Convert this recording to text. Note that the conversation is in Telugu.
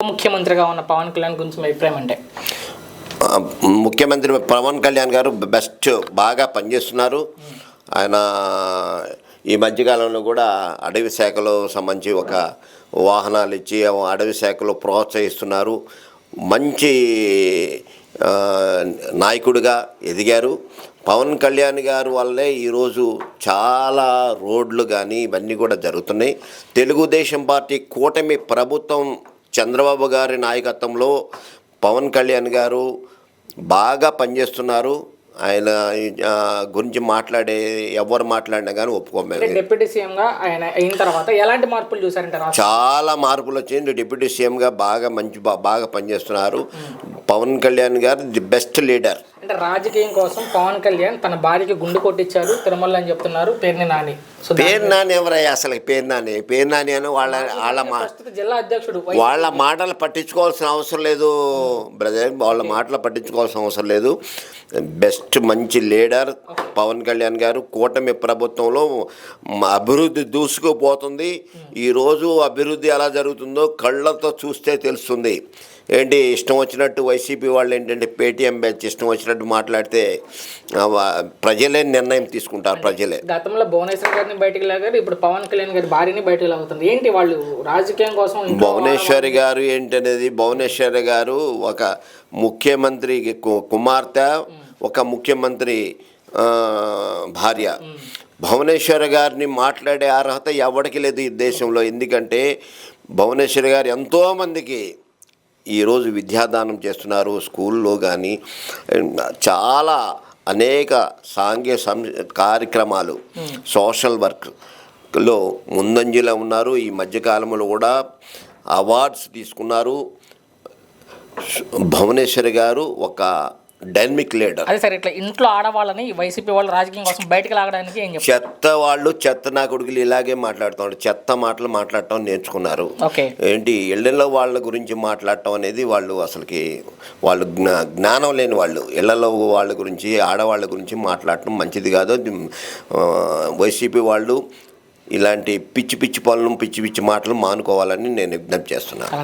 ముఖ్యమంత్రిగా ఉన్న పవన్ కళ్యాణ్ గురించి మీ అభిప్రాయం అంటే? ముఖ్యమంత్రి పవన్ కళ్యాణ్ గారు బెస్ట్, బాగా పనిచేస్తున్నారు. ఆయన ఈ మధ్యకాలంలో కూడా అటవీ శాఖలో సంబంధించి ఒక వాహనాలు ఇచ్చి అటవీ శాఖలో ప్రోత్సహిస్తున్నారు. మంచి నాయకుడిగా ఎదిగారు. పవన్ కళ్యాణ్ గారు వల్లే ఈరోజు చాలా రోడ్లు కానీ ఇవన్నీ కూడా జరుగుతున్నాయి. తెలుగుదేశం పార్టీ కూటమి ప్రభుత్వం చంద్రబాబు గారి నాయకత్వంలో పవన్ కళ్యాణ్ గారు బాగా పనిచేస్తున్నారు. ఆయన గురించి ఎవరు మాట్లాడినా కానీ ఒప్పుకోలేదు. డిప్యూటీ సీఎంగా ఆయన అయిన తర్వాత ఎలాంటి మార్పులు చూసారంటే? చాలా మార్పులు వచ్చింది. డిప్యూటీ సీఎంగా బాగా పనిచేస్తున్నారు. పవన్ కళ్యాణ్ గారు ది బెస్ట్ లీడర్. అంటే రాజకీయం కోసం పవన్ కళ్యాణ్ తన భార్యకి గుండు కొట్టించారు తిరుమల అని చెప్తున్నారు. పేర్ని నాని ఎవరయ్యా అసలు? పేరు నాని అని జిల్లా అధ్యక్షుడు. వాళ్ళ మాటలు పట్టించుకోవాల్సిన అవసరం లేదు బ్రదర్. వాళ్ళ మాటలు పట్టించుకోవాల్సిన అవసరం లేదు. బెస్ట్ మంచి లీడర్ పవన్ కళ్యాణ్ గారు. కూటమి ప్రభుత్వంలో అభివృద్ధి దూసుకుపోతుంది. ఈరోజు అభివృద్ధి ఎలా జరుగుతుందో కళ్ళతో చూస్తే తెలుస్తుంది. ఏంటి ఇష్టం వచ్చినట్టు వైసీపీ వాళ్ళు ఏంటంటే పేటీఎం బ్యాచ్ ఇష్టం వచ్చినట్టు మాట్లాడితే ప్రజలే నిర్ణయం తీసుకుంటారు. ప్రజలే. గతంలో భువనేశ్వర్ గారిని బయటికి లాగారు, ఇప్పుడు పవన్ కళ్యాణ్ గారి భార్యని బయటకు లాగుతుంది. ఏంటి వాళ్ళు రాజకీయం కోసం? భువనేశ్వరి గారు ఏంటనేది, భువనేశ్వరి గారు ఒక ముఖ్యమంత్రి కుమార్తె, ఒక ముఖ్యమంత్రి భార్య. భువనేశ్వరి గారిని మాట్లాడే అర్హత ఎవరికి లేదు ఈ దేశంలో. ఎందుకంటే భువనేశ్వరి గారు ఎంతోమందికి ఈరోజు విద్యాదానం చేస్తున్నారు. స్కూల్లో కానీ చాలా అనేక కార్యక్రమాలు, సోషల్ వర్క్లో ముందంజలో ఉన్నారు. ఈ మధ్యకాలంలో కూడా అవార్డ్స్ తీసుకున్నారు. భువనేశ్వరి గారు ఒక డైనమిక్ లీడర్. అదే సరే, ఇట్లా ఇంట్లో ఆడవాళ్ళని వైసీపీ వాళ్ళు రాజకీయం కోసం బయటకు లాగడానికి ఏం చెప్తారు? చెత్త నా కొడుకులు ఇలాగే మాట్లాడుతున్నారు. చెత్త మాటలు మాట్లాడటం నేర్చుకున్నారు. ఏంటి ఇళ్లలో వాళ్ళ గురించి మాట్లాడటం అనేది వాళ్ళు జ్ఞానం లేని వాళ్ళు. ఇళ్లలో వాళ్ళ గురించి, ఆడవాళ్ళ గురించి మాట్లాడటం మంచిది కాదు. వైసీపీ వాళ్ళు ఇలాంటి పిచ్చి పిచ్చి పనులు, పిచ్చి పిచ్చి మాటలు మానుకోవాలని నేను విజ్ఞప్తి చేస్తున్నాను.